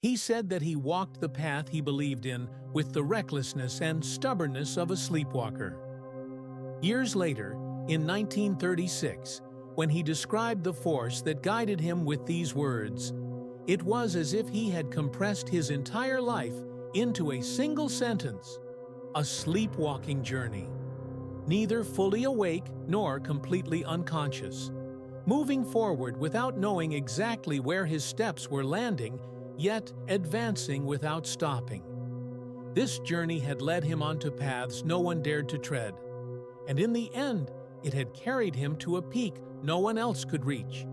He said that he walked the path he believed in with the recklessness and stubbornness of a sleepwalker. Years later, in 1936, when he described the force that guided him with these words, it was as if he had compressed his entire life into a single sentence: a sleepwalking journey. Neither fully awake nor completely unconscious, moving forward without knowing exactly where his steps were landing, yet advancing without stopping. This journey had led him onto paths no one dared to tread, and in the end, it had carried him to a peak no one else could reach.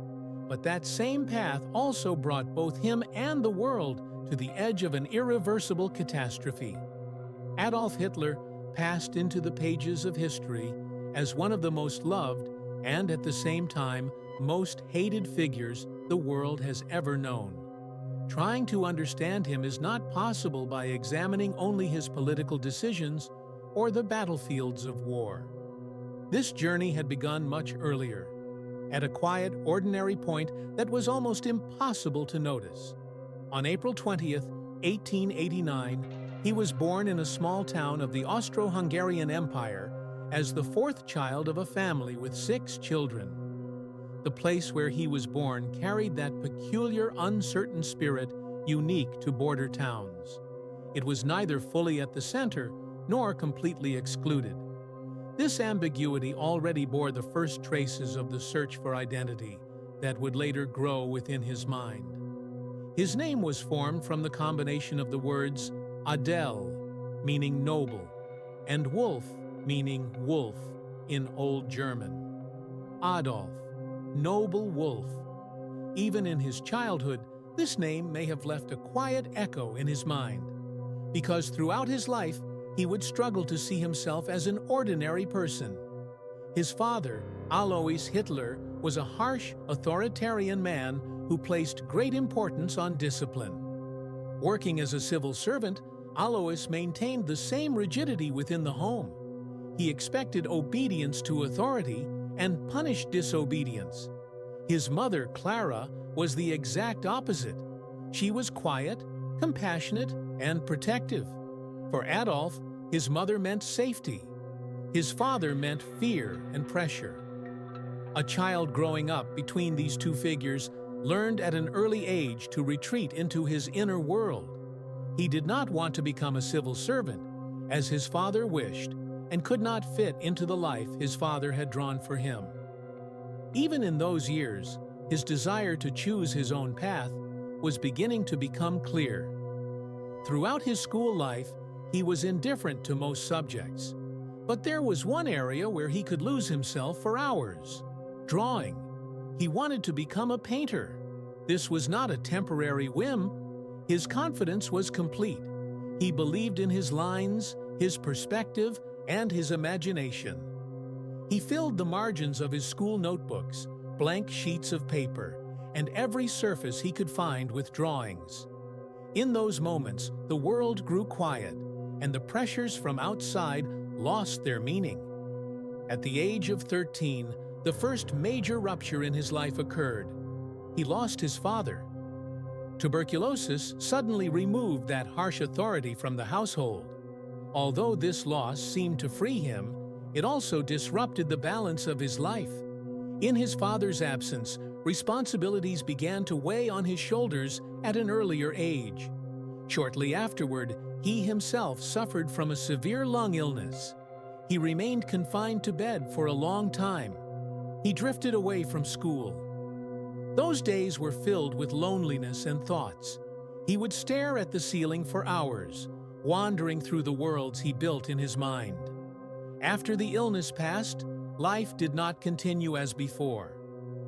But that same path also brought both him and the world to the edge of an irreversible catastrophe. Adolf Hitler passed into the pages of history as one of the most loved and, at the same time, most hated figures the world has ever known. Trying to understand him is not possible by examining only his political decisions or the battlefields of war. This journey had begun much earlier, at a quiet, ordinary point that was almost impossible to notice. On April 20th, 1889, he was born in a small town of the Austro-Hungarian Empire as the fourth child of a family with 6 children. The place where he was born carried that peculiar, uncertain spirit unique to border towns. It was neither fully at the center nor completely excluded. This ambiguity already bore the first traces of the search for identity that would later grow within his mind. His name was formed from the combination of the words Adel, meaning noble, and Wolf, meaning wolf, in Old German. Adolf, noble wolf. Even in his childhood, this name may have left a quiet echo in his mind, because throughout his life, he would struggle to see himself as an ordinary person. His father, Adolf Hitler, was a harsh, authoritarian man who placed great importance on discipline. Working as a civil servant, Alois maintained the same rigidity within the home. He expected obedience to authority and punished disobedience. His mother, Clara, was the exact opposite. She was quiet, compassionate, and protective. For Adolf, his mother meant safety. His father meant fear and pressure. A child growing up between these two figures learned at an early age to retreat into his inner world. He did not want to become a civil servant, as his father wished, and could not fit into the life his father had drawn for him. Even in those years, his desire to choose his own path was beginning to become clear. Throughout his school life, he was indifferent to most subjects. But there was one area where he could lose himself for hours: drawing. He wanted to become a painter. This was not a temporary whim. His confidence was complete. He believed in his lines, his perspective, and his imagination. He filled the margins of his school notebooks, blank sheets of paper, and every surface he could find with drawings. In those moments, the world grew quiet, and the pressures from outside lost their meaning. At the age of 13, the first major rupture in his life occurred. He lost his father. Tuberculosis suddenly removed that harsh authority from the household. Although this loss seemed to free him, it also disrupted the balance of his life. In his father's absence, responsibilities began to weigh on his shoulders at an earlier age. Shortly afterward, he himself suffered from a severe lung illness. He remained confined to bed for a long time. He drifted away from school. Those days were filled with loneliness and thoughts. He would stare at the ceiling for hours, wandering through the worlds he built in his mind. After the illness passed, life did not continue as before.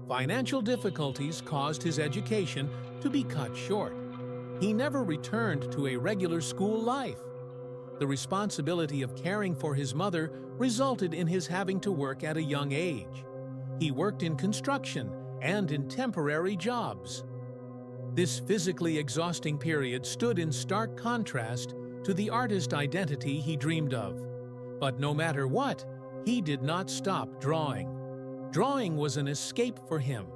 Financial difficulties caused his education to be cut short. He never returned to a regular school life. The responsibility of caring for his mother resulted in his having to work at a young age. He worked in construction and in temporary jobs. This physically exhausting period stood in stark contrast to the artist identity he dreamed of. But no matter what, he did not stop drawing. Drawing was an escape for him.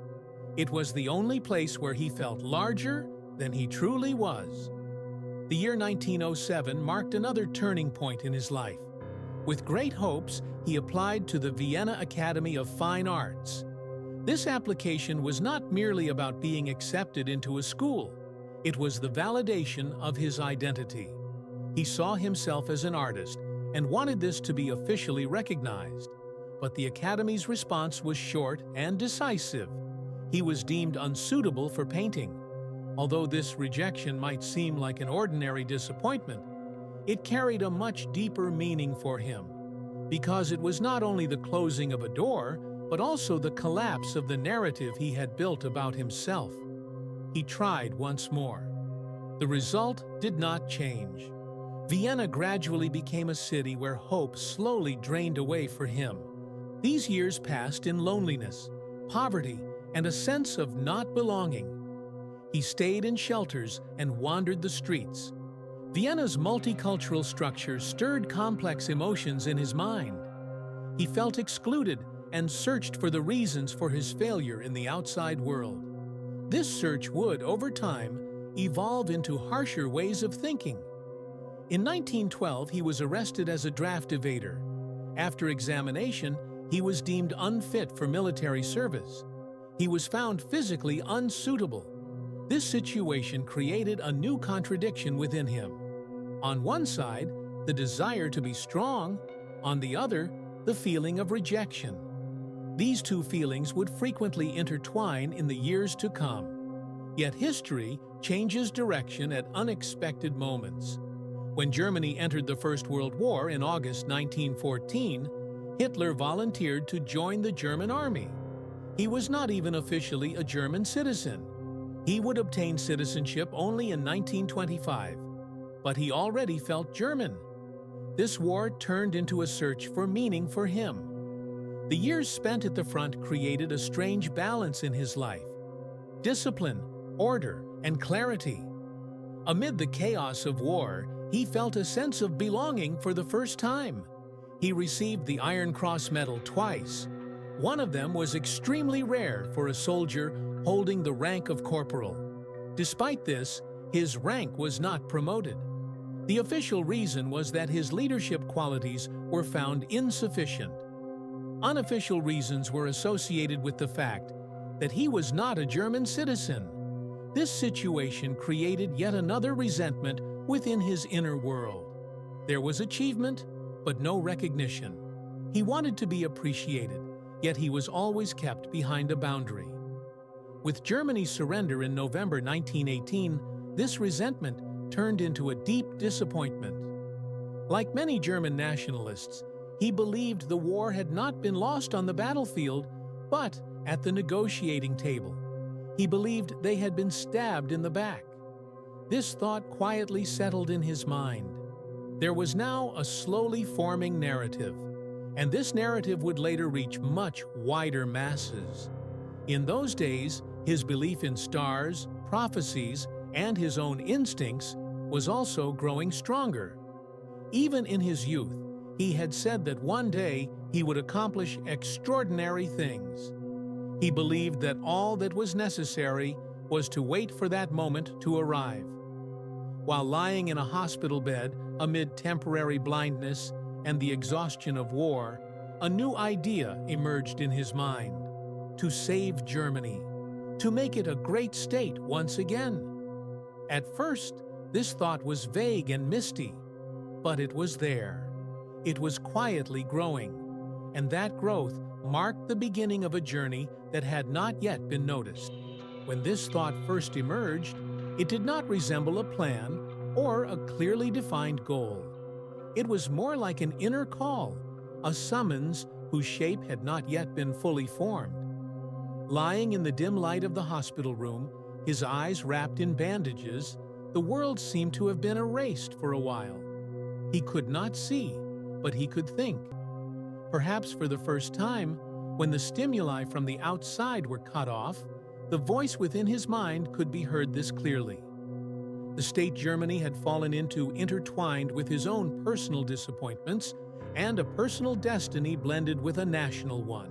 It was the only place where he felt larger than he truly was. The year 1907 marked another turning point in his life. With great hopes, he applied to the Vienna Academy of Fine Arts. This application was not merely about being accepted into a school. It was the validation of his identity. He saw himself as an artist and wanted this to be officially recognized. But the Academy's response was short and decisive. He was deemed unsuitable for painting. Although this rejection might seem like an ordinary disappointment, it carried a much deeper meaning for him, because it was not only the closing of a door, but also the collapse of the narrative he had built about himself. He tried once more. The result did not change. Vienna gradually became a city where hope slowly drained away for him. These years passed in loneliness, poverty, and a sense of not belonging. He stayed in shelters and wandered the streets. Vienna's multicultural structure stirred complex emotions in his mind. He felt excluded and searched for the reasons for his failure in the outside world. This search would, over time, evolve into harsher ways of thinking. In 1912, he was arrested as a draft evader. After examination, he was deemed unfit for military service. He was found physically unsuitable. This situation created a new contradiction within him. On one side, the desire to be strong; on the other, the feeling of rejection. These two feelings would frequently intertwine in the years to come. Yet history changes direction at unexpected moments. When Germany entered the First World War in August 1914, Hitler volunteered to join the German army. He was not even officially a German citizen. He would obtain citizenship only in 1925, but he already felt German. This war turned into a search for meaning for him. The years spent at the front created a strange balance in his life: discipline, order, and clarity. Amid the chaos of war, he felt a sense of belonging for the first time. He received the Iron Cross Medal twice. One of them was extremely rare for a soldier holding the rank of corporal. Despite this, his rank was not promoted. The official reason was that his leadership qualities were found insufficient. Unofficial reasons were associated with the fact that he was not a German citizen. This situation created yet another resentment within his inner world. There was achievement, but no recognition. He wanted to be appreciated, yet he was always kept behind a boundary. With Germany's surrender in November 1918, this resentment turned into a deep disappointment. Like many German nationalists, he believed the war had not been lost on the battlefield, but at the negotiating table. He believed they had been stabbed in the back. This thought quietly settled in his mind. There was now a slowly forming narrative, and this narrative would later reach much wider masses. In those days, his belief in stars, prophecies, and his own instincts was also growing stronger. Even in his youth, he had said that one day he would accomplish extraordinary things. He believed that all that was necessary was to wait for that moment to arrive. While lying in a hospital bed amid temporary blindness and the exhaustion of war, a new idea emerged in his mind: to save Germany, to make it a great state once again. At first, this thought was vague and misty, but it was there. It was quietly growing, and that growth marked the beginning of a journey that had not yet been noticed. When this thought first emerged, it did not resemble a plan or a clearly defined goal. It was more like an inner call, a summons whose shape had not yet been fully formed. Lying in the dim light of the hospital room, his eyes wrapped in bandages, the world seemed to have been erased for a while. He could not see, but he could think. Perhaps for the first time, when the stimuli from the outside were cut off, the voice within his mind could be heard this clearly. The state Germany had fallen into intertwined with his own personal disappointments, and a personal destiny blended with a national one.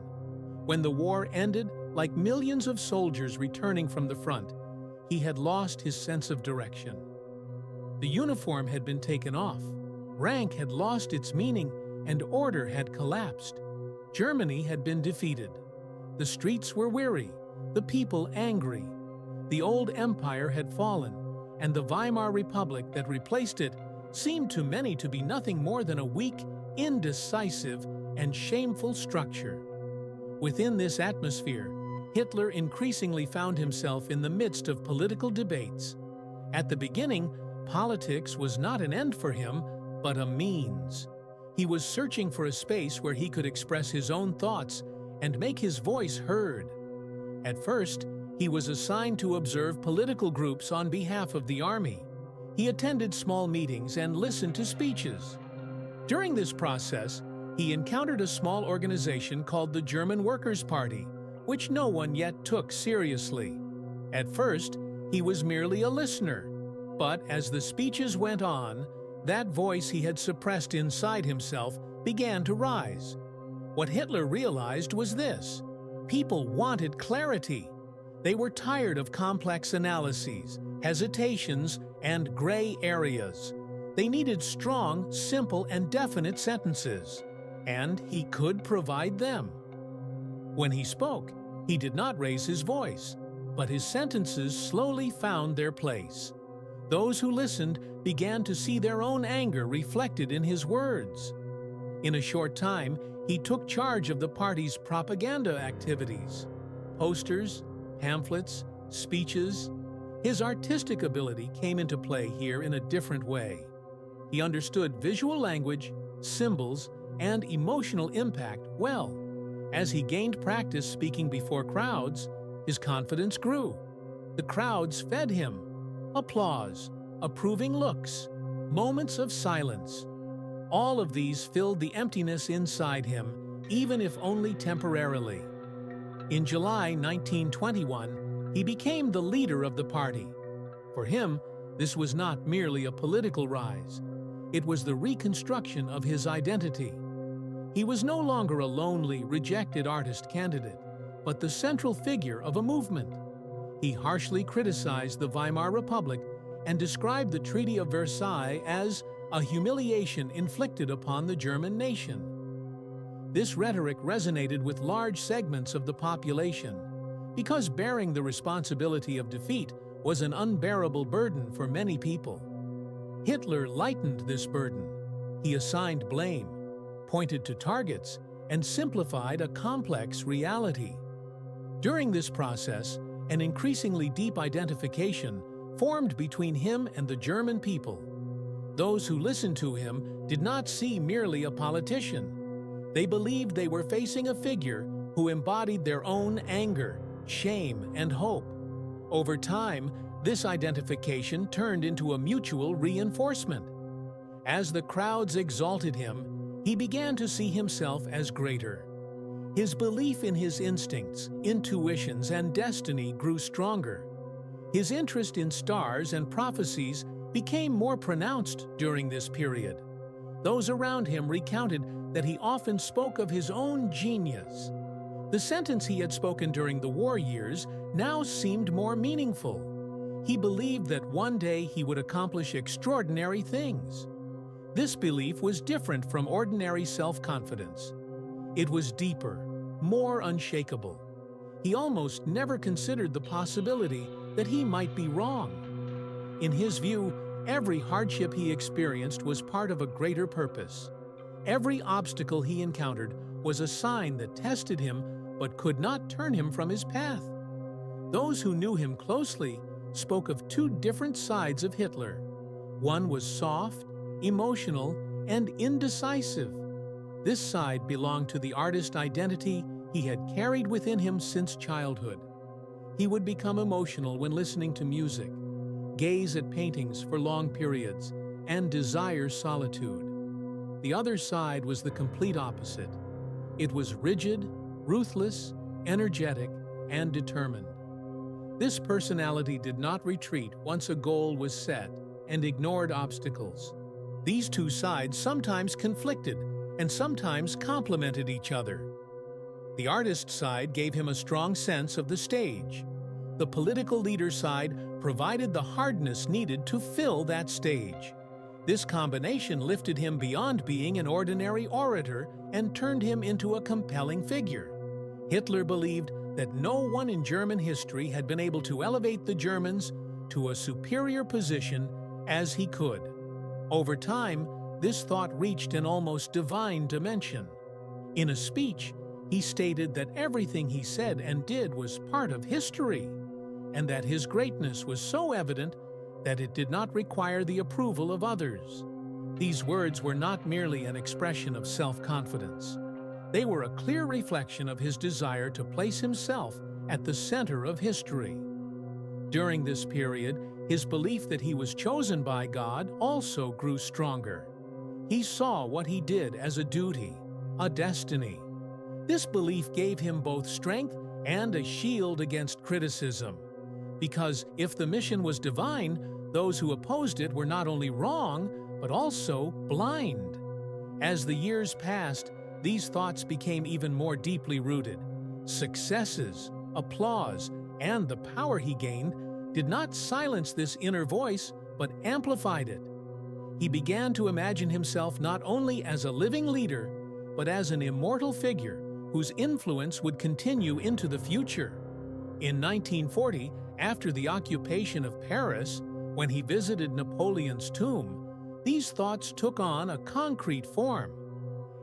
When the war ended, like millions of soldiers returning from the front, he had lost his sense of direction. The uniform had been taken off, rank had lost its meaning, and order had collapsed. Germany had been defeated. The streets were weary, the people angry. The old empire had fallen, and the Weimar Republic that replaced it seemed to many to be nothing more than a weak, indecisive, and shameful structure. Within this atmosphere, Hitler increasingly found himself in the midst of political debates. At the beginning, politics was not an end for him, but a means. He was searching for a space where he could express his own thoughts and make his voice heard. At first, he was assigned to observe political groups on behalf of the army. He attended small meetings and listened to speeches. During this process, he encountered a small organization called the German Workers' Party, which no one yet took seriously. At first, he was merely a listener, but as the speeches went on, that voice he had suppressed inside himself began to rise. What Hitler realized was this: people wanted clarity. They were tired of complex analyses, hesitations, and gray areas. They needed strong, simple, and definite sentences, and he could provide them. When he spoke, he did not raise his voice, but his sentences slowly found their place. Those who listened began to see their own anger reflected in his words. In a short time, he took charge of the party's propaganda activities. Posters, pamphlets, speeches. His artistic ability came into play here in a different way. He understood visual language, symbols, and emotional impact well. As he gained practice speaking before crowds, his confidence grew. The crowds fed him. Applause, approving looks, moments of silence. All of these filled the emptiness inside him, even if only temporarily. In July 1921, he became the leader of the party. For him, this was not merely a political rise. It was the reconstruction of his identity. He was no longer a lonely, rejected artist candidate, but the central figure of a movement. He harshly criticized the Weimar Republic and described the Treaty of Versailles as a humiliation inflicted upon the German nation. This rhetoric resonated with large segments of the population, because bearing the responsibility of defeat was an unbearable burden for many people. Hitler lightened this burden. He assigned blame, pointed to targets, and simplified a complex reality. During this process, an increasingly deep identification formed between him and the German people. Those who listened to him did not see merely a politician. They believed they were facing a figure who embodied their own anger, shame, and hope. Over time, this identification turned into a mutual reinforcement. As the crowds exalted him, he began to see himself as greater. His belief in his instincts, intuitions, and destiny grew stronger. His interest in stars and prophecies became more pronounced during this period. Those around him recounted that he often spoke of his own genius. The sentence he had spoken during the war years now seemed more meaningful. He believed that one day he would accomplish extraordinary things. This belief was different from ordinary self-confidence. It was deeper, more unshakable. He almost never considered the possibility that he might be wrong. In his view, every hardship he experienced was part of a greater purpose. Every obstacle he encountered was a sign that tested him but could not turn him from his path. Those who knew him closely spoke of two different sides of Hitler. One was soft, emotional, and indecisive. This side belonged to the artist identity he had carried within him since childhood. He would become emotional when listening to music, gaze at paintings for long periods, and desire solitude. The other side was the complete opposite. It was rigid, ruthless, energetic, and determined. This personality did not retreat once a goal was set and ignored obstacles. These two sides sometimes conflicted and sometimes complemented each other. The artist side gave him a strong sense of the stage. the political leader side provided the hardness needed to fill that stage. This combination lifted him beyond being an ordinary orator and turned him into a compelling figure. Hitler believed that no one in German history had been able to elevate the Germans to a superior position as he could. Over time, this thought reached an almost divine dimension. In a speech, he stated that everything he said and did was part of history, and that his greatness was so evident that it did not require the approval of others. These words were not merely an expression of self-confidence. They were a clear reflection of his desire to place himself at the center of history. During this period, his belief that he was chosen by God also grew stronger. He saw what he did as a duty, a destiny. This belief gave him both strength and a shield against criticism. Because if the mission was divine, those who opposed it were not only wrong, but also blind. As the years passed, these thoughts became even more deeply rooted. Successes, applause, and the power he gained did not silence this inner voice, but amplified it. He began to imagine himself not only as a living leader, but as an immortal figure whose influence would continue into the future. In 1940, after the occupation of Paris, when he visited Napoleon's tomb, these thoughts took on a concrete form.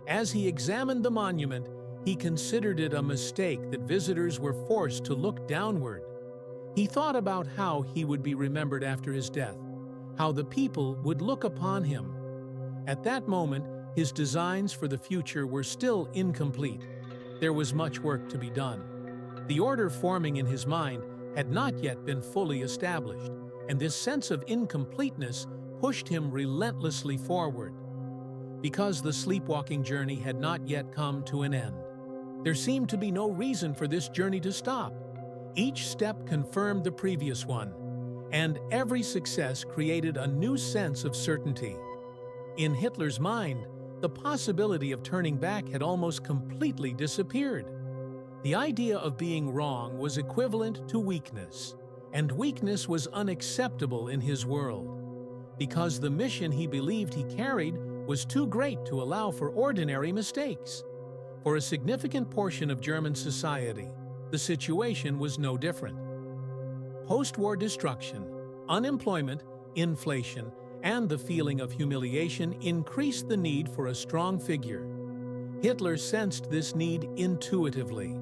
As he examined the monument, he considered it a mistake that visitors were forced to look downward. He thought about how he would be remembered after his death, how the people would look upon him. At that moment, his designs for the future were still incomplete. There was much work to be done. The order forming in his mind had not yet been fully established, and this sense of incompleteness pushed him relentlessly forward. Because the sleepwalking journey had not yet come to an end, there seemed to be no reason for this journey to stop. Each step confirmed the previous one, and every success created a new sense of certainty. In Hitler's mind, the possibility of turning back had almost completely disappeared. The idea of being wrong was equivalent to weakness, and weakness was unacceptable in his world. Because the mission he believed he carried was too great to allow for ordinary mistakes. For a significant portion of German society, the situation was no different. Post-war destruction, unemployment, inflation, and the feeling of humiliation increased the need for a strong figure. Hitler sensed this need intuitively.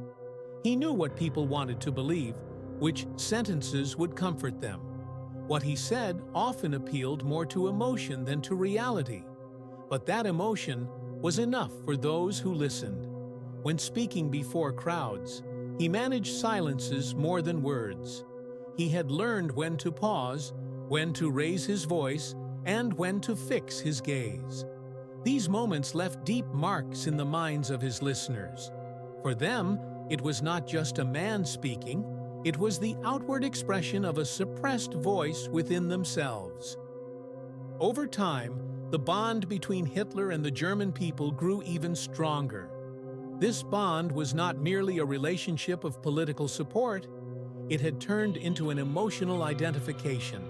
He knew what people wanted to believe, which sentences would comfort them. What he said often appealed more to emotion than to reality. But that emotion was enough for those who listened. When speaking before crowds, he managed silences more than words. He had learned when to pause, when to raise his voice, and when to fix his gaze. These moments left deep marks in the minds of his listeners. For them, it was not just a man speaking, it was the outward expression of a suppressed voice within themselves. Over time, the bond between Hitler and the German people grew even stronger. This bond was not merely a relationship of political support, it had turned into an emotional identification.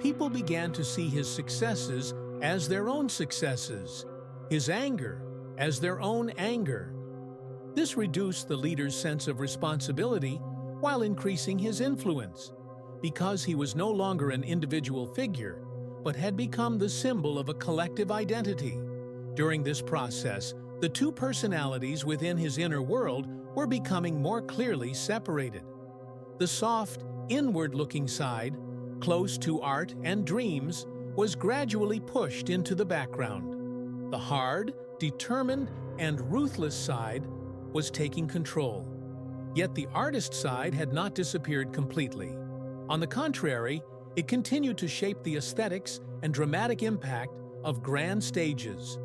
People began to see his successes as their own successes, his anger as their own anger. This reduced the leader's sense of responsibility while increasing his influence, because he was no longer an individual figure, but had become the symbol of a collective identity. During this process, the two personalities within his inner world were becoming more clearly separated. The soft, inward-looking side, close to art and dreams, was gradually pushed into the background. The hard, determined, and ruthless side was taking control. Yet the artist side had not disappeared completely. On the contrary, it continued to shape the aesthetics and dramatic impact of grand stages.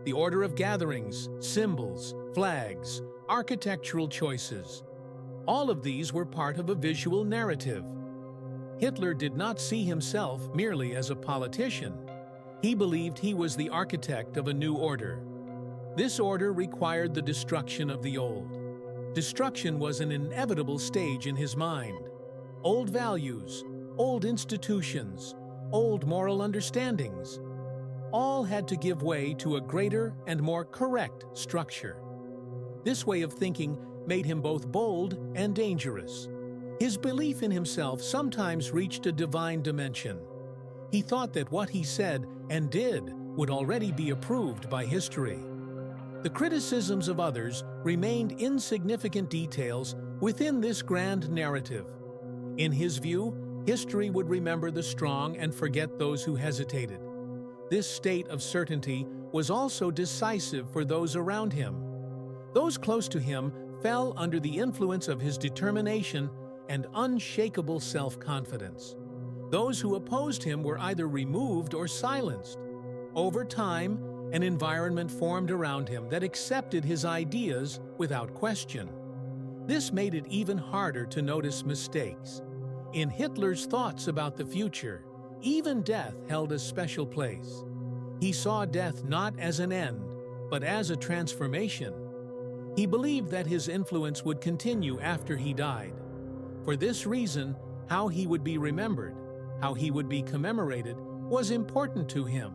The order of gatherings, symbols, flags, architectural choices. All of these were part of a visual narrative. Hitler did not see himself merely as a politician. He believed he was the architect of a new order. This order required the destruction of the old. Destruction was an inevitable stage in his mind. old values, old institutions, old moral understandings. All had to give way to a greater and more correct structure. This way of thinking made him both bold and dangerous. His belief in himself sometimes reached a divine dimension. He thought that what he said and did would already be approved by history. The criticisms of others remained insignificant details within this grand narrative. In his view, history would remember the strong and forget those who hesitated. This state of certainty was also decisive for those around him. Those close to him fell under the influence of his determination and unshakable self-confidence. Those who opposed him were either removed or silenced. Over time, an environment formed around him that accepted his ideas without question. This made it even harder to notice mistakes. In Hitler's thoughts about the future, even death held a special place. He saw death not as an end, but as a transformation. He believed that his influence would continue after he died. For this reason, how he would be remembered, how he would be commemorated, was important to him.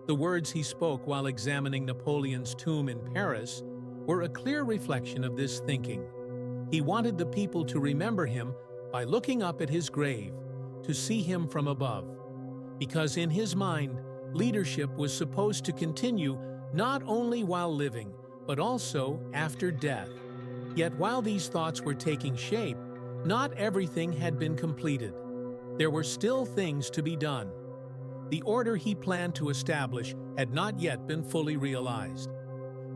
The words he spoke while examining Napoleon's tomb in Paris were a clear reflection of this thinking. He wanted the people to remember him by looking up at his grave, to see him from above. Because in his mind, leadership was supposed to continue not only while living, but also after death. Yet while these thoughts were taking shape, not everything had been completed. There were still things to be done. The order he planned to establish had not yet been fully realized.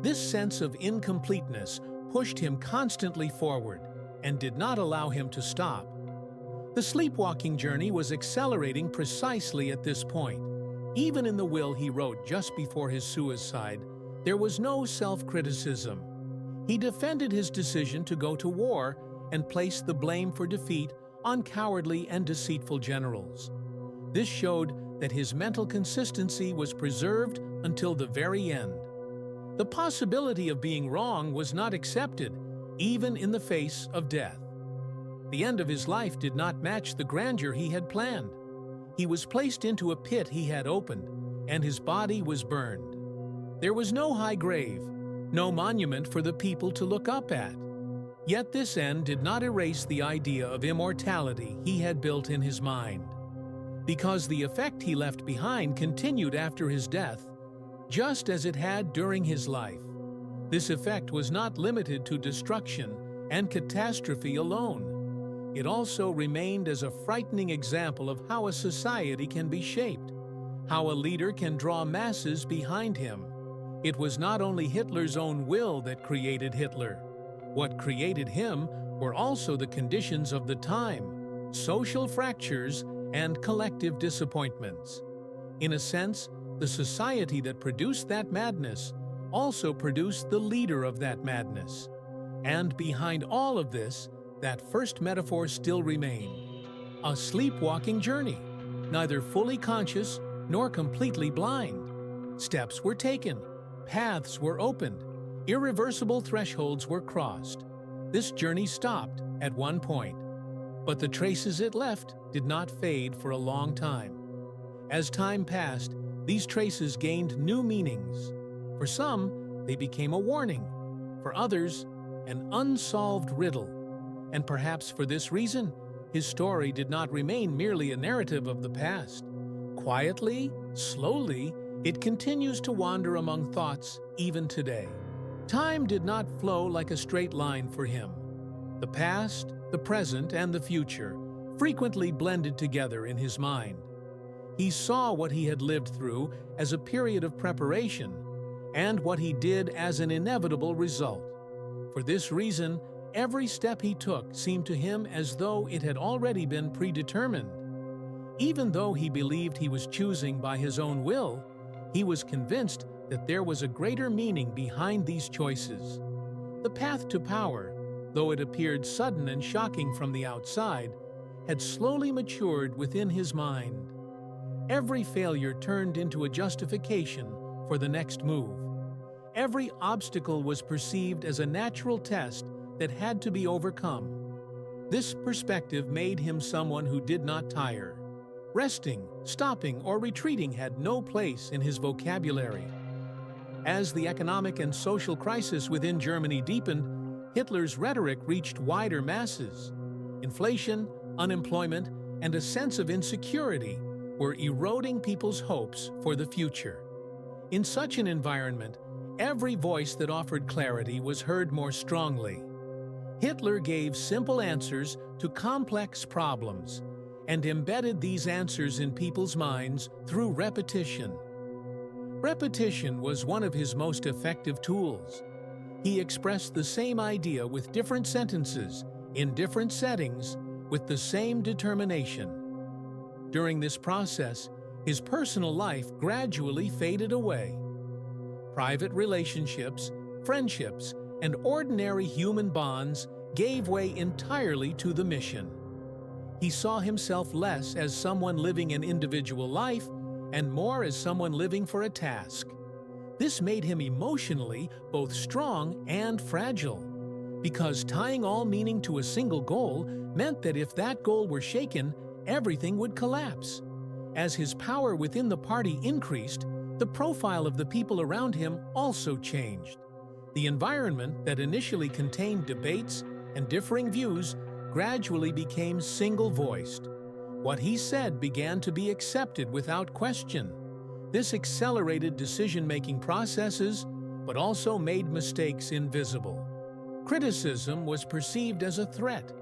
This sense of incompleteness pushed him constantly forward and did not allow him to stop. The sleepwalking journey was accelerating precisely at this point. Even in the will he wrote just before his suicide, there was no self-criticism. He defended his decision to go to war and placed the blame for defeat on cowardly and deceitful generals. This showed that his mental consistency was preserved until the very end. The possibility of being wrong was not accepted, even in the face of death. The end of his life did not match the grandeur he had planned. He was placed into a pit he had opened, and his body was burned. There was no high grave, no monument for the people to look up at. Yet this end did not erase the idea of immortality he had built in his mind. Because the effect he left behind continued after his death, just as it had during his life. This effect was not limited to destruction and catastrophe alone. It also remained as a frightening example of how a society can be shaped, how a leader can draw masses behind him. It was not only Hitler's own will that created Hitler. What created him were also the conditions of the time, social fractures, and collective disappointments. In a sense, the society that produced that madness also produced the leader of that madness. And behind all of this, that first metaphor still remained: a sleepwalking journey, neither fully conscious nor completely blind. Steps were taken, paths were opened, irreversible thresholds were crossed. This journey stopped at one point, but the traces it left did not fade for a long time. As time passed, these traces gained new meanings. For some, they became a warning. For others, an unsolved riddle. And perhaps for this reason, his story did not remain merely a narrative of the past. Quietly, slowly, it continues to wander among thoughts even today. Time did not flow like a straight line for him. The past, the present, and the future frequently blended together in his mind. He saw what he had lived through as a period of preparation, and what he did as an inevitable result. For this reason, every step he took seemed to him as though it had already been predetermined. Even though he believed he was choosing by his own will, he was convinced that there was a greater meaning behind these choices. The path to power, though it appeared sudden and shocking from the outside, had slowly matured within his mind. Every failure turned into a justification for the next move. Every obstacle was perceived as a natural test that had to be overcome. This perspective made him someone who did not tire. Resting, stopping, or retreating had no place in his vocabulary. As the economic and social crisis within Germany deepened, Hitler's rhetoric reached wider masses. Inflation, unemployment, and a sense of insecurity were eroding people's hopes for the future. In such an environment, every voice that offered clarity was heard more strongly. Hitler gave simple answers to complex problems and embedded these answers in people's minds through repetition. Repetition was one of his most effective tools. He expressed the same idea with different sentences, in different settings, with the same determination. During this process, his personal life gradually faded away. Private relationships, friendships, and ordinary human bonds gave way entirely to the mission. He saw himself less as someone living an individual life and more as someone living for a task. This made him emotionally both strong and fragile, because tying all meaning to a single goal meant that if that goal were shaken, everything would collapse. As his power within the party increased, the profile of the people around him also changed. The environment that initially contained debates and differing views gradually became single-voiced. What he said began to be accepted without question. This accelerated decision-making processes, but also made mistakes invisible. Criticism was perceived as a threat.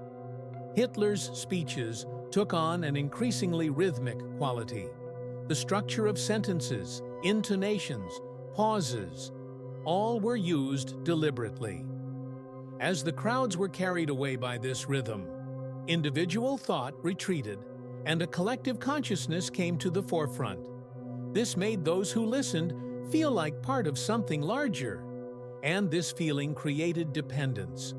Hitler's speeches took on an increasingly rhythmic quality. The structure of sentences, intonations, pauses, all were used deliberately. As the crowds were carried away by this rhythm, individual thought retreated, and a collective consciousness came to the forefront. This made those who listened feel like part of something larger, and this feeling created dependence.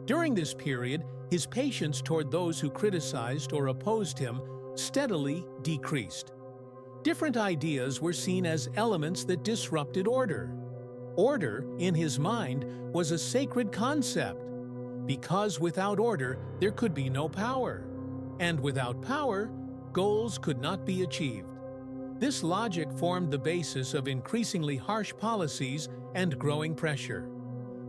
During this period, his patience toward those who criticized or opposed him steadily decreased. Different ideas were seen as elements that disrupted order. Order, in his mind, was a sacred concept, because without order, there could be no power. And without power, goals could not be achieved. This logic formed the basis of increasingly harsh policies and growing pressure.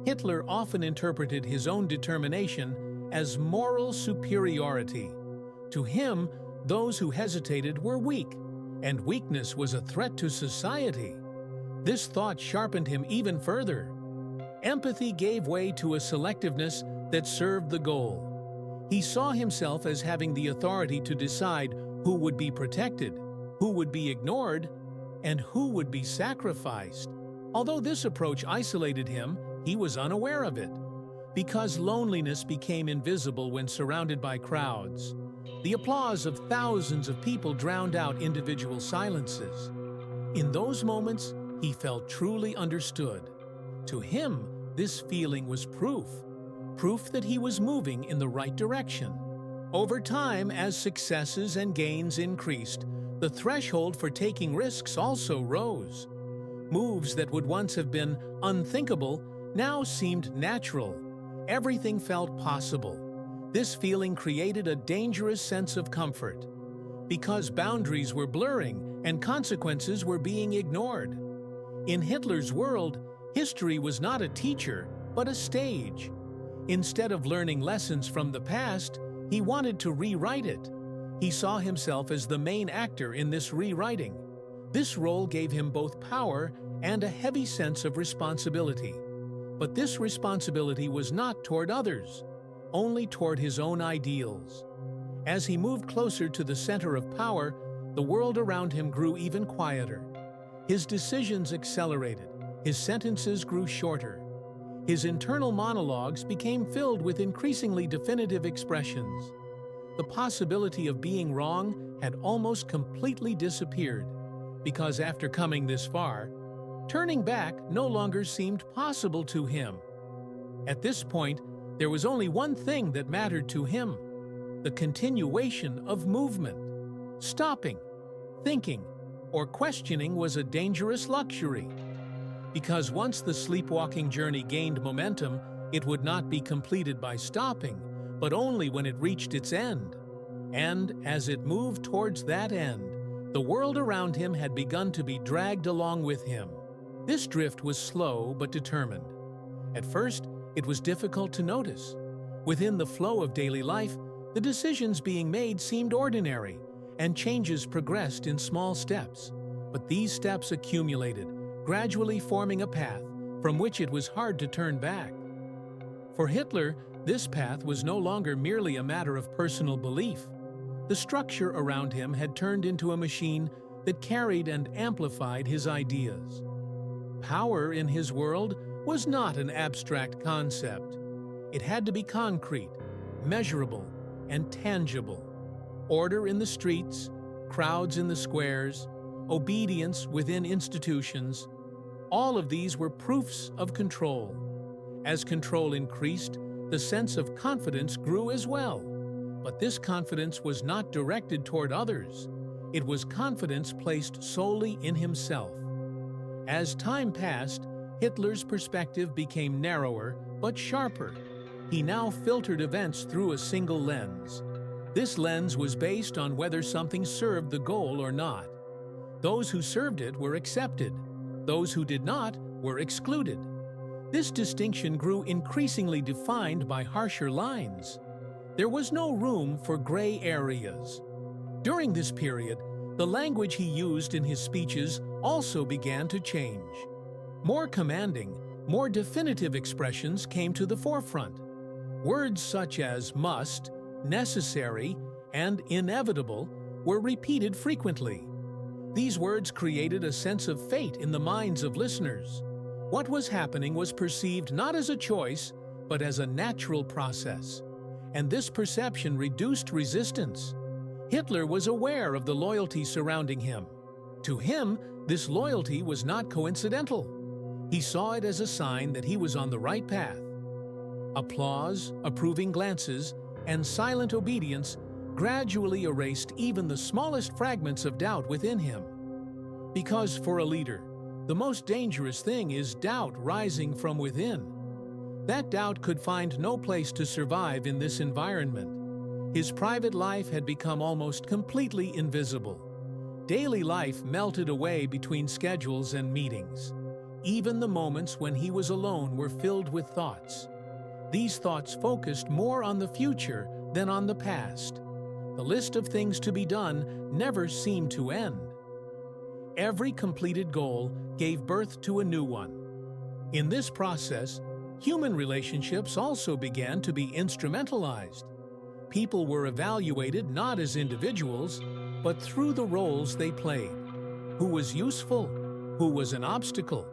Hitler often interpreted his own determination as moral superiority. To him, those who hesitated were weak, and weakness was a threat to society. This thought sharpened him even further. Empathy gave way to a selectiveness that served the goal. He saw himself as having the authority to decide who would be protected, who would be ignored, and who would be sacrificed. Although this approach isolated him, he was unaware of it. Because loneliness became invisible when surrounded by crowds, the applause of thousands of people drowned out individual silences. In those moments, he felt truly understood. To him, this feeling was proof that he was moving in the right direction. Over time, as successes and gains increased, the threshold for taking risks also rose. Moves that would once have been unthinkable now seemed natural. Everything felt possible. This feeling created a dangerous sense of comfort, because boundaries were blurring and consequences were being ignored. In Hitler's world, history was not a teacher, but a stage. Instead of learning lessons from the past, he wanted to rewrite it. He saw himself as the main actor in this rewriting. This role gave him both power and a heavy sense of responsibility. But this responsibility was not toward others, only toward his own ideals. As he moved closer to the center of power, the world around him grew even quieter. His decisions accelerated, his sentences grew shorter. His internal monologues became filled with increasingly definitive expressions. The possibility of being wrong had almost completely disappeared, because after coming this far, turning back no longer seemed possible to him. At this point, there was only one thing that mattered to him: the continuation of movement. Stopping, thinking, or questioning was a dangerous luxury, because once the sleepwalking journey gained momentum, it would not be completed by stopping, but only when it reached its end. And as it moved towards that end, the world around him had begun to be dragged along with him. This drift was slow but determined. At first, it was difficult to notice. Within the flow of daily life, the decisions being made seemed ordinary, and changes progressed in small steps. But these steps accumulated, gradually forming a path from which it was hard to turn back. For Hitler, this path was no longer merely a matter of personal belief. The structure around him had turned into a machine that carried and amplified his ideas. Power in his world was not an abstract concept. It had to be concrete, measurable, and tangible. Order in the streets, crowds in the squares, obedience within institutions, all of these were proofs of control. As control increased, the sense of confidence grew as well. But this confidence was not directed toward others. It was confidence placed solely in himself. As time passed, Hitler's perspective became narrower but sharper. He now filtered events through a single lens. This lens was based on whether something served the goal or not. Those who served it were accepted. Those who did not were excluded. This distinction grew increasingly defined by harsher lines. There was no room for gray areas. During this period, the language he used in his speeches also began to change. More commanding, more definitive expressions came to the forefront. Words such as must, necessary, and inevitable were repeated frequently. These words created a sense of fate in the minds of listeners. What was happening was perceived not as a choice, but as a natural process. And this perception reduced resistance. Hitler was aware of the loyalty surrounding him. To him, this loyalty was not coincidental. He saw it as a sign that he was on the right path. Applause, approving glances, and silent obedience gradually erased even the smallest fragments of doubt within him. Because for a leader, the most dangerous thing is doubt rising from within. That doubt could find no place to survive in this environment. His private life had become almost completely invisible. Daily life melted away between schedules and meetings. Even the moments when he was alone were filled with thoughts. These thoughts focused more on the future than on the past. The list of things to be done never seemed to end. Every completed goal gave birth to a new one. In this process, human relationships also began to be instrumentalized. People were evaluated not as individuals, but through the roles they played. Who was useful? Who was an obstacle?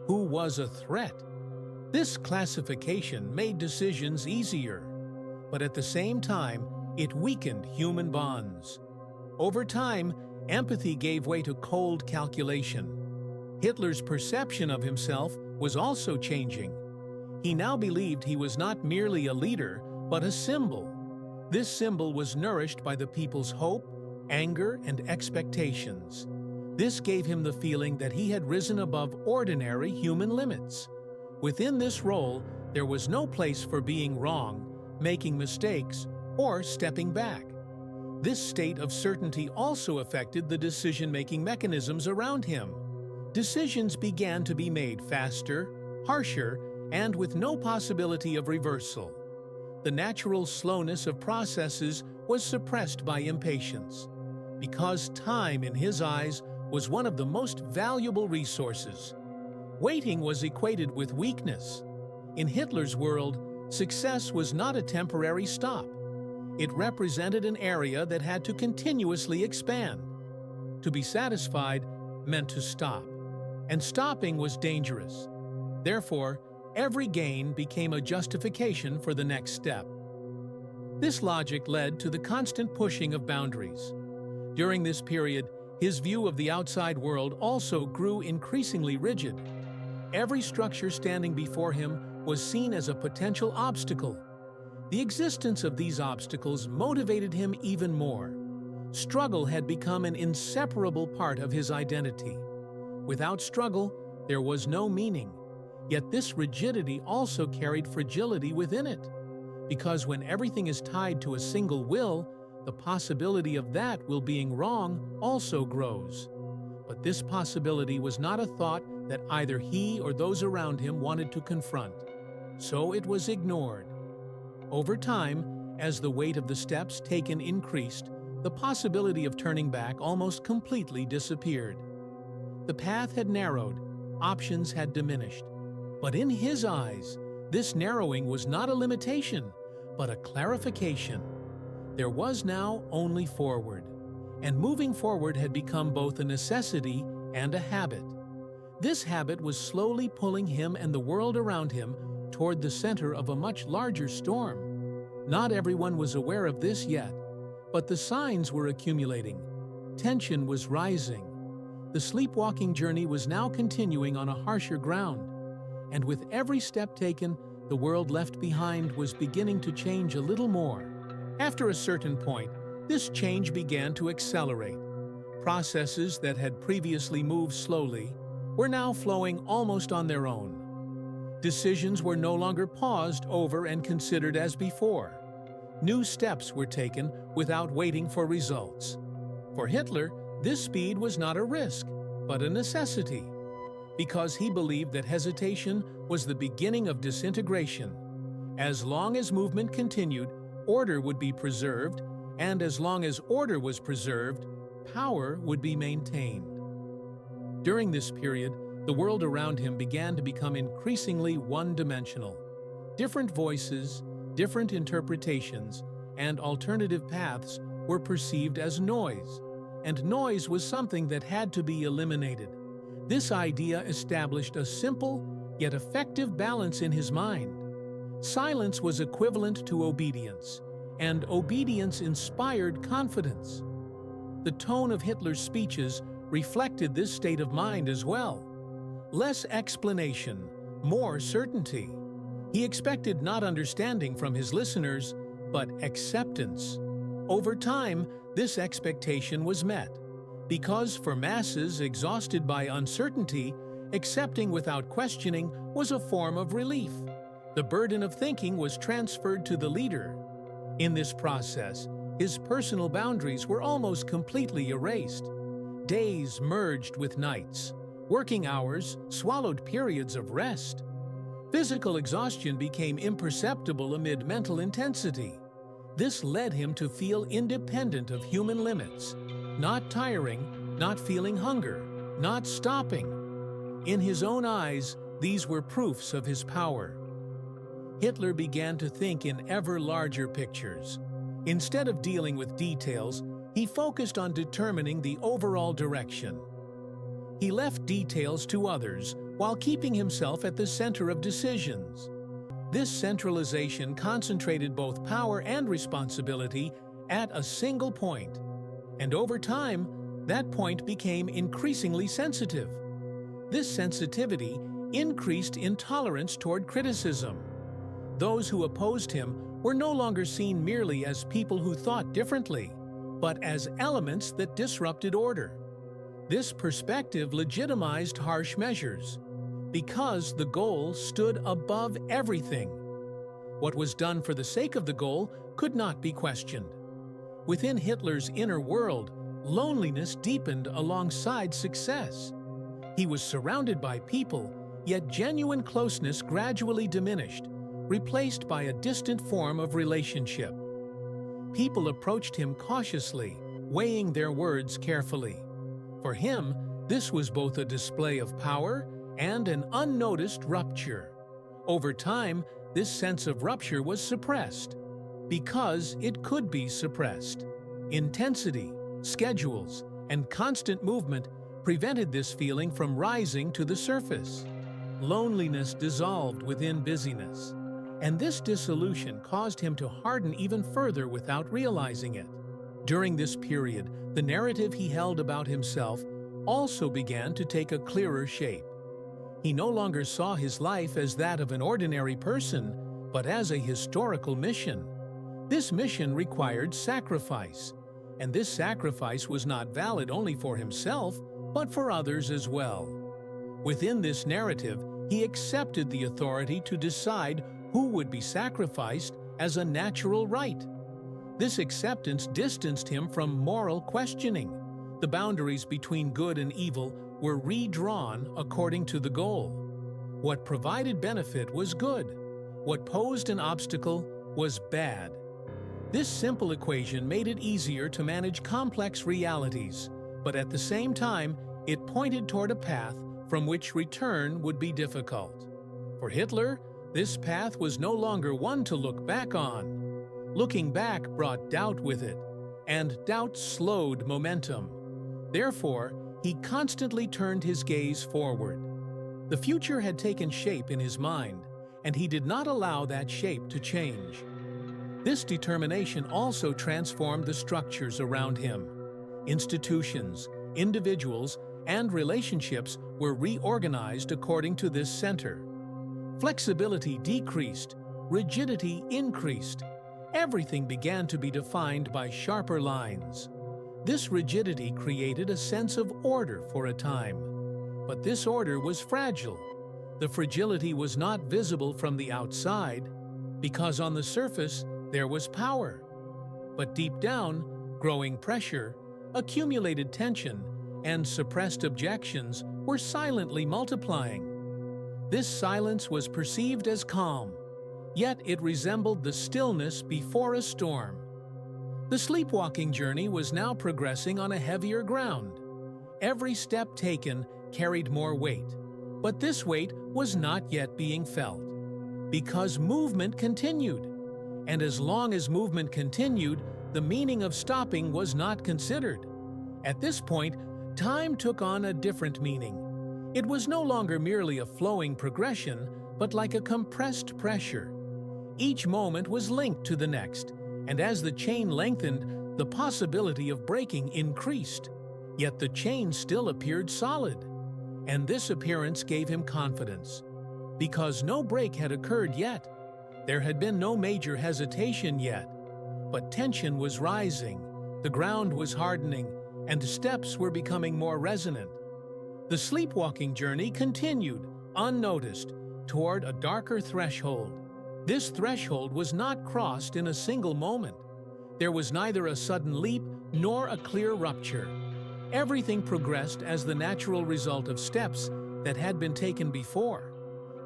Who was a threat? This classification made decisions easier, but at the same time, it weakened human bonds. Over time, empathy gave way to cold calculation. Hitler's perception of himself was also changing. He now believed he was not merely a leader, but a symbol. This symbol was nourished by the people's hope, anger, and expectations. This gave him the feeling that he had risen above ordinary human limits. Within this role, there was no place for being wrong, making mistakes, or stepping back. This state of certainty also affected the decision-making mechanisms around him. Decisions began to be made faster, harsher, and with no possibility of reversal. The natural slowness of processes was suppressed by impatience, because time, in his eyes, was one of the most valuable resources. Waiting was equated with weakness. In Hitler's world, success was not a temporary stop. It represented an area that had to continuously expand. To be satisfied meant to stop, and stopping was dangerous. Therefore, every gain became a justification for the next step. This logic led to the constant pushing of boundaries. During this period, his view of the outside world also grew increasingly rigid. Every structure standing before him was seen as a potential obstacle. The existence of these obstacles motivated him even more. Struggle had become an inseparable part of his identity. Without struggle, there was no meaning. Yet this rigidity also carried fragility within it. because when everything is tied to a single will, the possibility of that will being wrong also grows. But this possibility was not a thought that either he or those around him wanted to confront, so it was ignored. Over time, as the weight of the steps taken increased, the possibility of turning back almost completely disappeared. The path had narrowed, options had diminished. But in his eyes, this narrowing was not a limitation, but a clarification. There was now only forward, and moving forward had become both a necessity and a habit. This habit was slowly pulling him and the world around him toward the center of a much larger storm. Not everyone was aware of this yet, but the signs were accumulating. Tension was rising. The sleepwalking journey was now continuing on a harsher ground, and with every step taken, the world left behind was beginning to change a little more. After a certain point, this change began to accelerate. Processes that had previously moved slowly were now flowing almost on their own. Decisions were no longer paused over and considered as before. New steps were taken without waiting for results. For Hitler, this speed was not a risk, but a necessity, because he believed that hesitation was the beginning of disintegration. As long as movement continued, order would be preserved, and as long as order was preserved, power would be maintained. During this period, the world around him began to become increasingly one-dimensional. Different voices, different interpretations, and alternative paths were perceived as noise, and noise was something that had to be eliminated. This idea established a simple yet effective balance in his mind. Silence was equivalent to obedience, and obedience inspired confidence. The tone of Hitler's speeches reflected this state of mind as well. Less explanation, more certainty. He expected not understanding from his listeners, but acceptance. Over time, this expectation was met, because for masses exhausted by uncertainty, accepting without questioning was a form of relief. The burden of thinking was transferred to the leader. In this process, his personal boundaries were almost completely erased. Days merged with nights. Working hours swallowed periods of rest. Physical exhaustion became imperceptible amid mental intensity. This led him to feel independent of human limits, not tiring, not feeling hunger, not stopping. In his own eyes, these were proofs of his power. Hitler began to think in ever larger pictures. Instead of dealing with details, he focused on determining the overall direction. He left details to others while keeping himself at the center of decisions. This centralization concentrated both power and responsibility at a single point, and over time, that point became increasingly sensitive. This sensitivity increased intolerance toward criticism. Those who opposed him were no longer seen merely as people who thought differently, but as elements that disrupted order. This perspective legitimized harsh measures, because the goal stood above everything. What was done for the sake of the goal could not be questioned. Within Hitler's inner world, loneliness deepened alongside success. He was surrounded by people, yet genuine closeness gradually diminished, replaced by a distant form of relationship. People approached him cautiously, weighing their words carefully. For him, this was both a display of power and an unnoticed rupture. Over time, this sense of rupture was suppressed, because it could be suppressed. Intensity, schedules, and constant movement prevented this feeling from rising to the surface. Loneliness dissolved within busyness, and this dissolution caused him to harden even further without realizing it. During this period, the narrative he held about himself also began to take a clearer shape. He no longer saw his life as that of an ordinary person, but as a historical mission. This mission required sacrifice, and this sacrifice was not valid only for himself, but for others as well. Within this narrative, he accepted the authority to decide who would be sacrificed as a natural right. This acceptance distanced him from moral questioning. The boundaries between good and evil were redrawn according to the goal. What provided benefit was good. What posed an obstacle was bad. This simple equation made it easier to manage complex realities, but at the same time, it pointed toward a path from which return would be difficult. For Hitler, this path was no longer one to look back on. Looking back brought doubt with it, and doubt slowed momentum. Therefore, he constantly turned his gaze forward. The future had taken shape in his mind, and he did not allow that shape to change. This determination also transformed the structures around him. Institutions, individuals, and relationships were reorganized according to this center. Flexibility decreased, rigidity increased. Everything began to be defined by sharper lines. This rigidity created a sense of order for a time. But this order was fragile. The fragility was not visible from the outside, because on the surface there was power. But deep down, growing pressure, accumulated tension, and suppressed objections were silently multiplying. This silence was perceived as calm, yet it resembled the stillness before a storm. The sleepwalking journey was now progressing on a heavier ground. Every step taken carried more weight, but this weight was not yet being felt, because movement continued. And as long as movement continued, the meaning of stopping was not considered. At this point, time took on a different meaning. It was no longer merely a flowing progression, but like a compressed pressure. Each moment was linked to the next, and as the chain lengthened, the possibility of breaking increased. Yet the chain still appeared solid, and this appearance gave him confidence. Because no break had occurred yet, there had been no major hesitation yet, but tension was rising, the ground was hardening, and steps were becoming more resonant. The sleepwalking journey continued, unnoticed, toward a darker threshold. This threshold was not crossed in a single moment. There was neither a sudden leap nor a clear rupture. Everything progressed as the natural result of steps that had been taken before.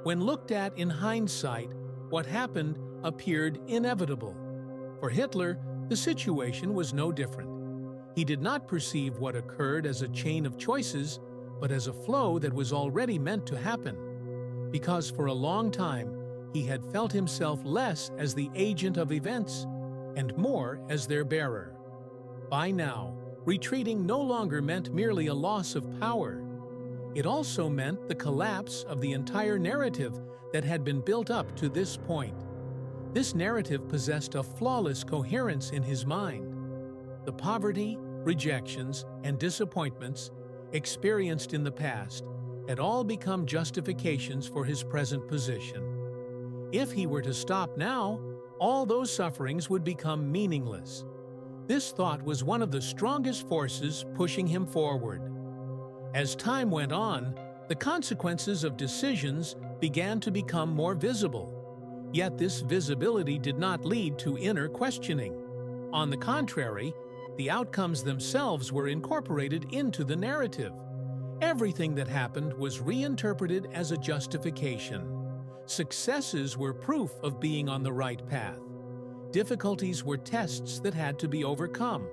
When looked at in hindsight, what happened appeared inevitable. For Hitler, the situation was no different. He did not perceive what occurred as a chain of choices, but as a flow that was already meant to happen. Because for a long time, he had felt himself less as the agent of events and more as their bearer. By now, retreating no longer meant merely a loss of power. It also meant the collapse of the entire narrative that had been built up to this point. This narrative possessed a flawless coherence in his mind. The poverty, rejections, and disappointments experienced in the past had all become justifications for his present position. If he were to stop now, all those sufferings would become meaningless. This thought was one of the strongest forces pushing him forward. As time went on, the consequences of decisions began to become more visible. Yet this visibility did not lead to inner questioning. On the contrary, the outcomes themselves were incorporated into the narrative. Everything that happened was reinterpreted as a justification. Successes were proof of being on the right path. Difficulties were tests that had to be overcome.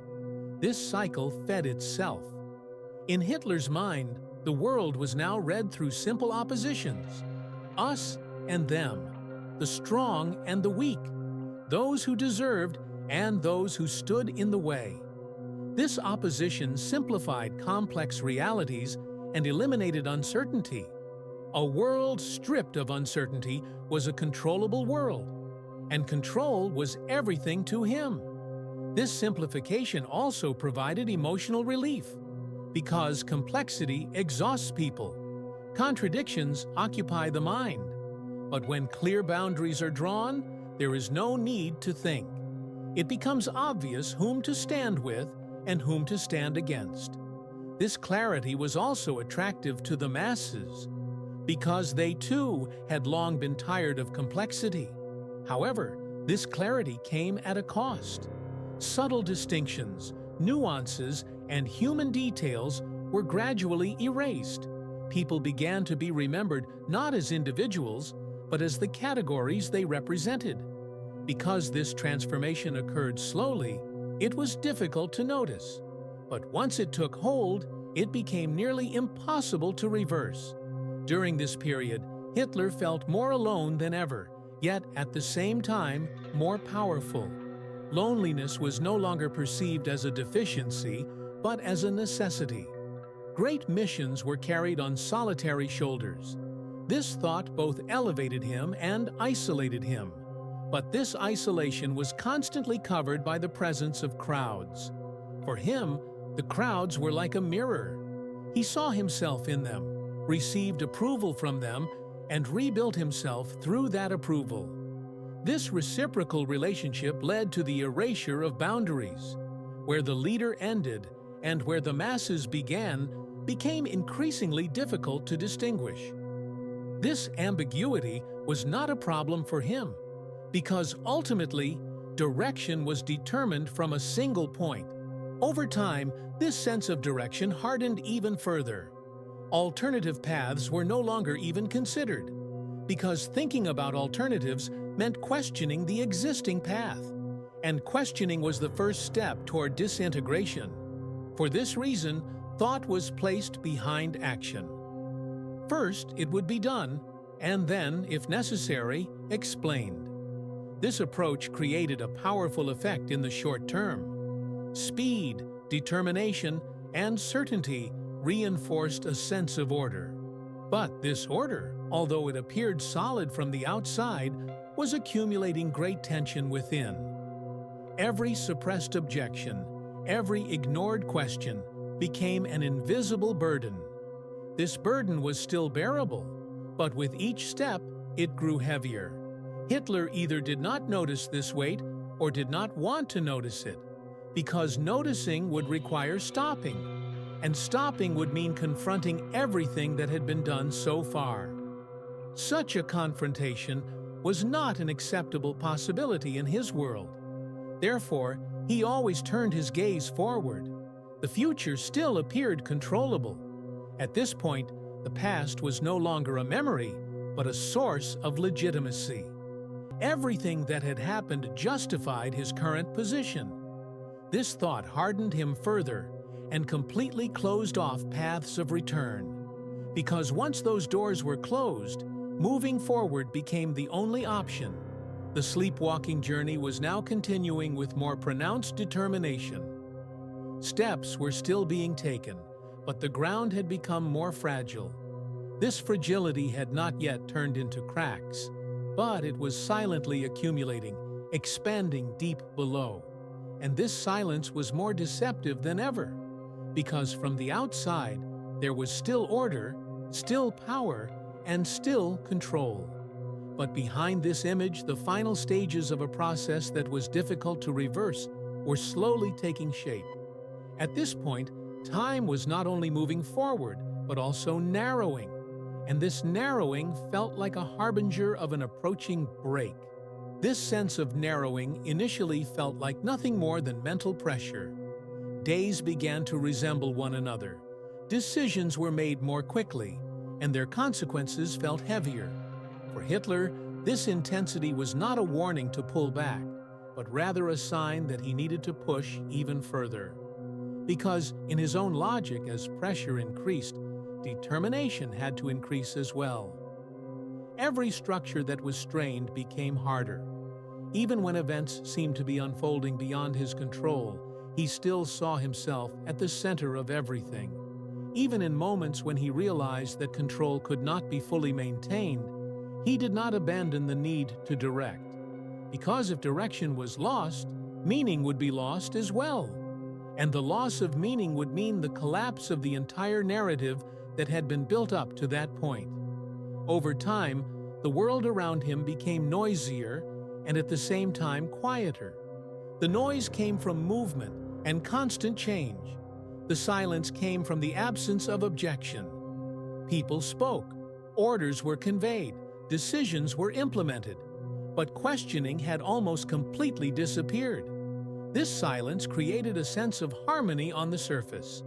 This cycle fed itself. In Hitler's mind, the world was now read through simple oppositions. Us and them, the strong and the weak, those who deserved and those who stood in the way. This opposition simplified complex realities and eliminated uncertainty. A world stripped of uncertainty was a controllable world, and control was everything to him. This simplification also provided emotional relief, because complexity exhausts people. Contradictions occupy the mind. But when clear boundaries are drawn, there is no need to think. It becomes obvious whom to stand with and whom to stand against. This clarity was also attractive to the masses, because they too had long been tired of complexity. However, This clarity came at a cost. Subtle distinctions, nuances, and human details were gradually erased. People began to be remembered not as individuals, but as the categories they represented. Because this transformation occurred slowly, it was difficult to notice. But once it took hold, it became nearly impossible to reverse. During this period, Hitler felt more alone than ever, yet at the same time more powerful. Loneliness was no longer perceived as a deficiency, but as a necessity. Great missions were carried on solitary shoulders. This thought both elevated him and isolated him. But this isolation was constantly covered by the presence of crowds. For him, the crowds were like a mirror. He saw himself in them, received approval from them, and rebuilt himself through that approval. This reciprocal relationship led to the erasure of boundaries. Where the leader ended and where the masses began became increasingly difficult to distinguish. This ambiguity was not a problem for him, because ultimately, direction was determined from a single point. Over time, this sense of direction hardened even further. Alternative paths were no longer even considered, because thinking about alternatives meant questioning the existing path, and questioning was the first step toward disintegration. For this reason, thought was placed behind action. First, it would be done, and then, if necessary, explained. This approach created a powerful effect in the short term. Speed, determination, and certainty reinforced a sense of order. But this order, although it appeared solid from the outside, was accumulating great tension within. Every suppressed objection, every ignored question, became an invisible burden. This burden was still bearable, but with each step, it grew heavier. Hitler either did not notice this weight or did not want to notice it, because noticing would require stopping, and stopping would mean confronting everything that had been done so far. Such a confrontation was not an acceptable possibility in his world. Therefore, he always turned his gaze forward. The future still appeared controllable. At this point, the past was no longer a memory, but a source of legitimacy. Everything that had happened justified his current position. This thought hardened him further and completely closed off paths of return. Because once those doors were closed, moving forward became the only option. The sleepwalking journey was now continuing with more pronounced determination. Steps were still being taken, but the ground had become more fragile. This fragility had not yet turned into cracks, but it was silently accumulating, expanding deep below. And this silence was more deceptive than ever, because from the outside, there was still order, still power, and still control. But behind this image, the final stages of a process that was difficult to reverse were slowly taking shape. At this point, time was not only moving forward, but also narrowing. And this narrowing felt like a harbinger of an approaching break. This sense of narrowing initially felt like nothing more than mental pressure. Days began to resemble one another. Decisions were made more quickly, and their consequences felt heavier. For Hitler, this intensity was not a warning to pull back, but rather a sign that he needed to push even further. Because in his own logic, as pressure increased, determination had to increase as well. Every structure that was strained became harder. Even when events seemed to be unfolding beyond his control, he still saw himself at the center of everything. Even in moments when he realized that control could not be fully maintained, he did not abandon the need to direct. Because if direction was lost, meaning would be lost as well. And the loss of meaning would mean the collapse of the entire narrative that had been built up to that point. Over time, the world around him became noisier and at the same time quieter. The noise came from movement and constant change. The silence came from the absence of objection. People spoke, orders were conveyed, decisions were implemented. but questioning had almost completely disappeared. This silence created a sense of harmony on the surface.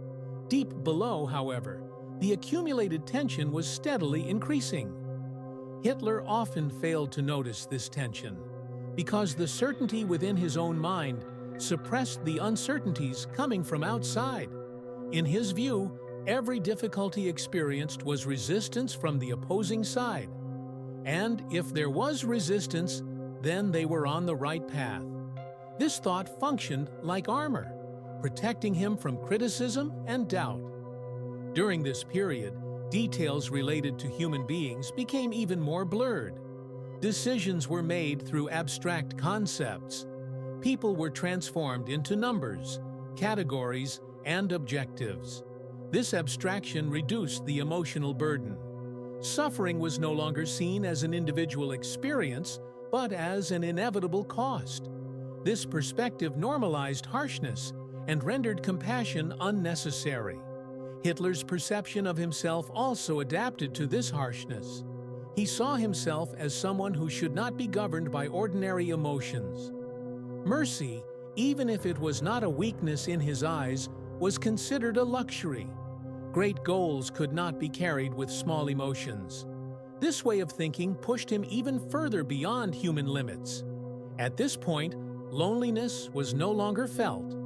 Deep below, however, the accumulated tension was steadily increasing. Hitler often failed to notice this tension, because the certainty within his own mind suppressed the uncertainties coming from outside. In his view, every difficulty experienced was resistance from the opposing side. And if there was resistance, then they were on the right path. This thought functioned like armor, protecting him from criticism and doubt. During this period, details related to human beings became even more blurred. Decisions were made through abstract concepts. People were transformed into numbers, categories, and objectives. This abstraction reduced the emotional burden. Suffering was no longer seen as an individual experience, but as an inevitable cost. This perspective normalized harshness and rendered compassion unnecessary. Hitler's perception of himself also adapted to this harshness. He saw himself as someone who should not be governed by ordinary emotions. Mercy, even if it was not a weakness in his eyes, was considered a luxury. Great goals could not be carried with small emotions. This way of thinking pushed him even further beyond human limits. At this point, loneliness was no longer felt,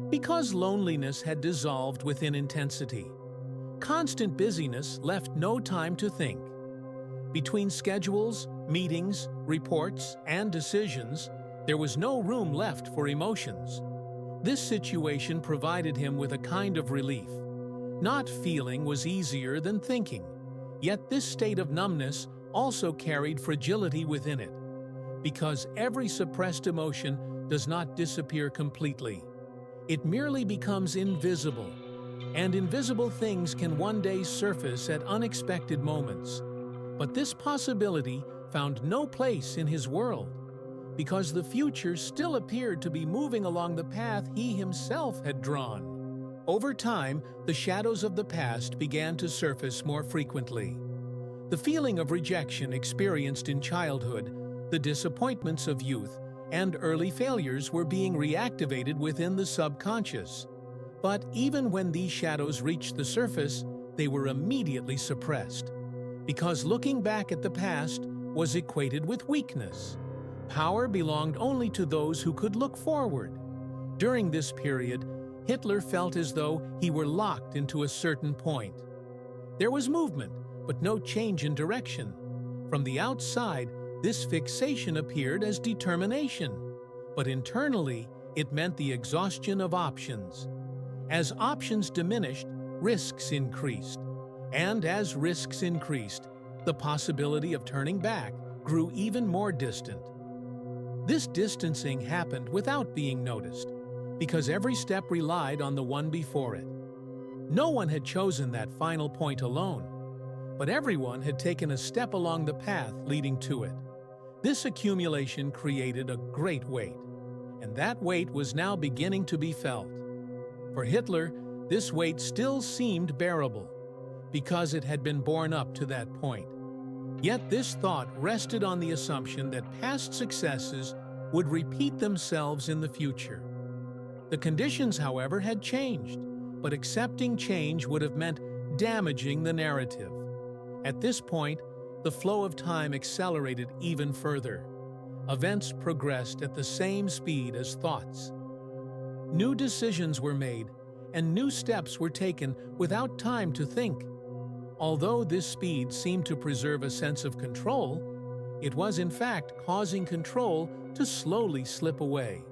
because loneliness had dissolved within intensity. Constant busyness left no time to think. Between schedules, meetings, reports, and decisions, there was no room left for emotions. This situation provided him with a kind of relief. Not feeling was easier than thinking, yet this state of numbness also carried fragility within it, because every suppressed emotion does not disappear completely. It merely becomes invisible, and invisible things can one day surface at unexpected moments. But this possibility found no place in his world, because the future still appeared to be moving along the path he himself had drawn. Over time, the shadows of the past began to surface more frequently. The feeling of rejection experienced in childhood, the disappointments of youth, and early failures were being reactivated within the subconscious. But even when these shadows reached the surface, they were immediately suppressed, because looking back at the past was equated with weakness. Power belonged only to those who could look forward. During this period, Hitler felt as though he were locked into a certain point. There was movement, but no change in direction. From the outside, this fixation appeared as determination, but internally, it meant the exhaustion of options. As options diminished, risks increased. And as risks increased, the possibility of turning back grew even more distant. This distancing happened without being noticed, because every step relied on the one before it. No one had chosen that final point alone, but everyone had taken a step along the path leading to it. This accumulation created a great weight, and that weight was now beginning to be felt. For Hitler, this weight still seemed bearable, because it had been borne up to that point. Yet this thought rested on the assumption that past successes would repeat themselves in the future. The conditions, however, had changed, but accepting change would have meant damaging the narrative. At this point, the flow of time accelerated even further. Events progressed at the same speed as thoughts. New decisions were made, and new steps were taken without time to think. Although this speed seemed to preserve a sense of control, it was in fact causing control to slowly slip away.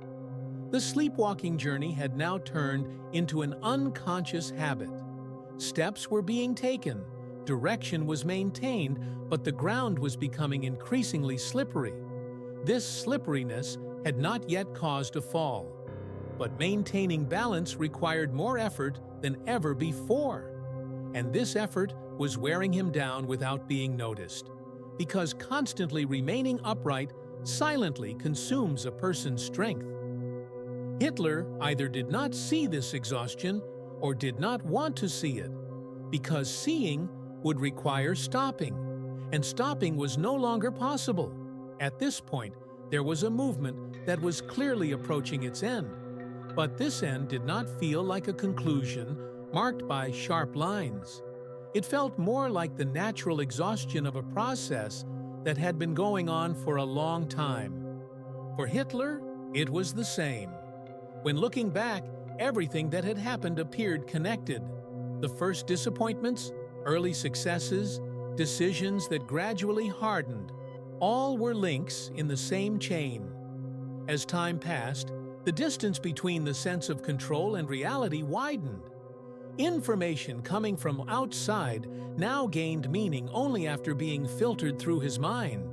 The sleepwalking journey had now turned into an unconscious habit. Steps were being taken, direction was maintained, but the ground was becoming increasingly slippery. This slipperiness had not yet caused a fall, but maintaining balance required more effort than ever before. And this effort was wearing him down without being noticed, because constantly remaining upright silently consumes a person's strength. Hitler either did not see this exhaustion or did not want to see it, because seeing would require stopping, and stopping was no longer possible. At this point, There was a movement that was clearly approaching its end. But this end did not feel like a conclusion marked by sharp lines. It felt more like the natural exhaustion of a process that had been going on for a long time. For Hitler, it was the same. When looking back, everything that had happened appeared connected. The first disappointments, early successes, decisions that gradually hardened, all were links in the same chain. As time passed, the distance between the sense of control and reality widened. Information coming from outside now gained meaning only after being filtered through his mind.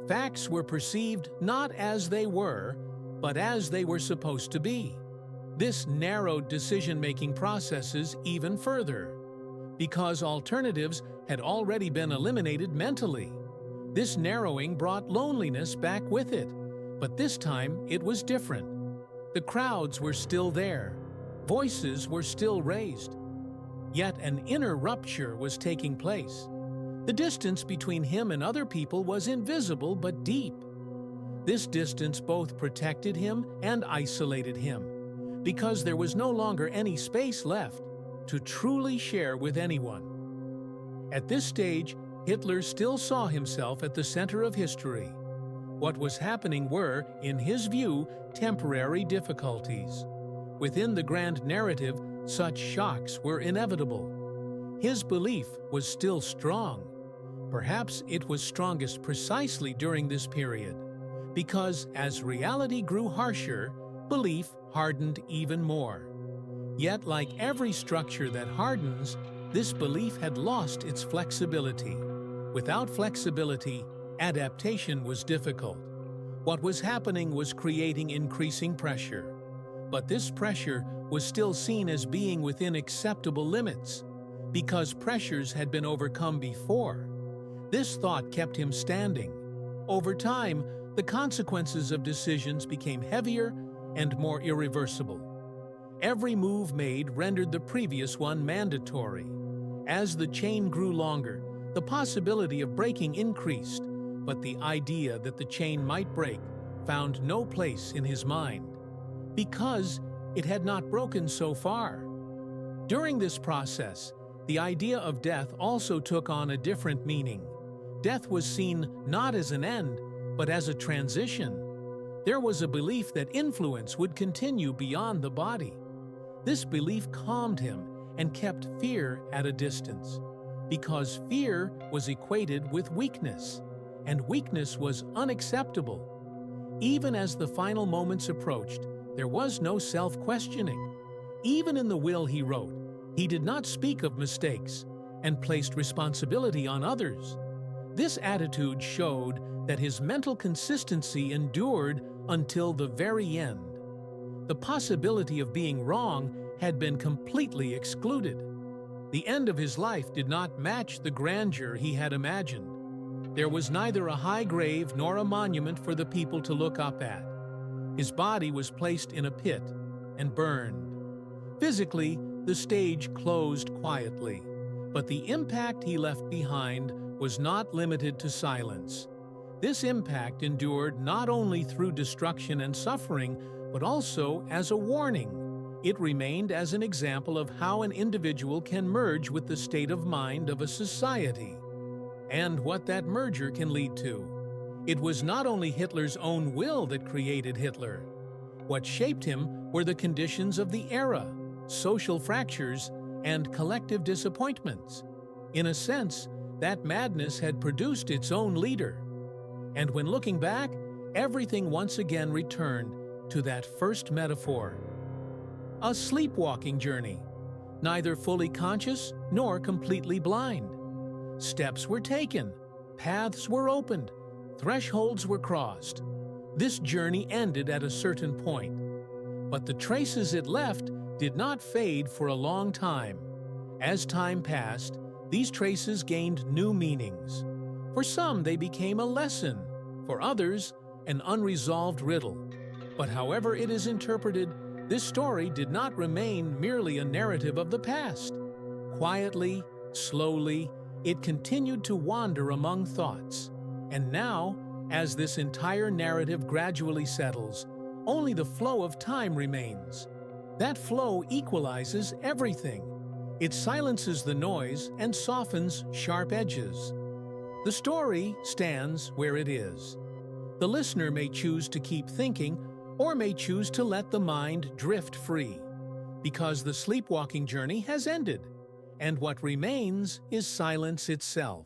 Facts were perceived not as they were, but as they were supposed to be. This narrowed decision-making processes even further, because alternatives had already been eliminated mentally. This narrowing brought loneliness back with it, but this time it was different. The crowds were still there. Voices were still raised. Yet an inner rupture was taking place. The distance between him and other people was invisible but deep. This distance both protected him and isolated him, because there was no longer any space left to truly share with anyone. At this stage, Hitler still saw himself at the center of history. What was happening were, in his view, temporary difficulties. Within the grand narrative, such shocks were inevitable. His belief was still strong. Perhaps it was strongest precisely during this period, because as reality grew harsher, belief hardened even more. Yet, like every structure that hardens, this belief had lost its flexibility. Without flexibility, adaptation was difficult. What was happening was creating increasing pressure. But this pressure was still seen as being within acceptable limits, because pressures had been overcome before. This thought kept him standing. Over time, the consequences of decisions became heavier and more irreversible. Every move made rendered the previous one mandatory. As the chain grew longer, the possibility of breaking increased, but the idea that the chain might break found no place in his mind, because it had not broken so far. During this process, the idea of death also took on a different meaning. Death was seen not as an end, but as a transition. There was a belief that influence would continue beyond the body. This belief calmed him and kept fear at a distance, because fear was equated with weakness, and weakness was unacceptable. Even as the final moments approached, there was no self-questioning. Even in the will he wrote, he did not speak of mistakes and placed responsibility on others. This attitude showed that his mental consistency endured until the very end. The possibility of being wrong had been completely excluded. The end of his life did not match the grandeur he had imagined. There was neither a high grave nor a monument for the people to look up at. His body was placed in a pit and burned. Physically, the stage closed quietly, but the impact he left behind was not limited to silence. This impact endured not only through destruction and suffering, but also as a warning. It remained as an example of how an individual can merge with the state of mind of a society, and what that merger can lead to. It was not only Hitler's own will that created Hitler. What shaped him were the conditions of the era, social fractures, and collective disappointments. In a sense, that madness had produced its own leader. And when looking back, everything once again returned to that first metaphor. A sleepwalking journey, neither fully conscious nor completely blind. Steps were taken, paths were opened, thresholds were crossed. This journey ended at a certain point, but the traces it left did not fade for a long time. As time passed, these traces gained new meanings. For some, they became a lesson. For others, an unresolved riddle. But however it is interpreted, this story did not remain merely a narrative of the past. Quietly, slowly, it continued to wander among thoughts. And now, As this entire narrative gradually settles, only the flow of time remains. That flow equalizes everything. It silences the noise and softens sharp edges. The story stands where it is. The listener may choose to keep thinking or may choose to let the mind drift free, because the sleepwalking journey has ended, and what remains is silence itself.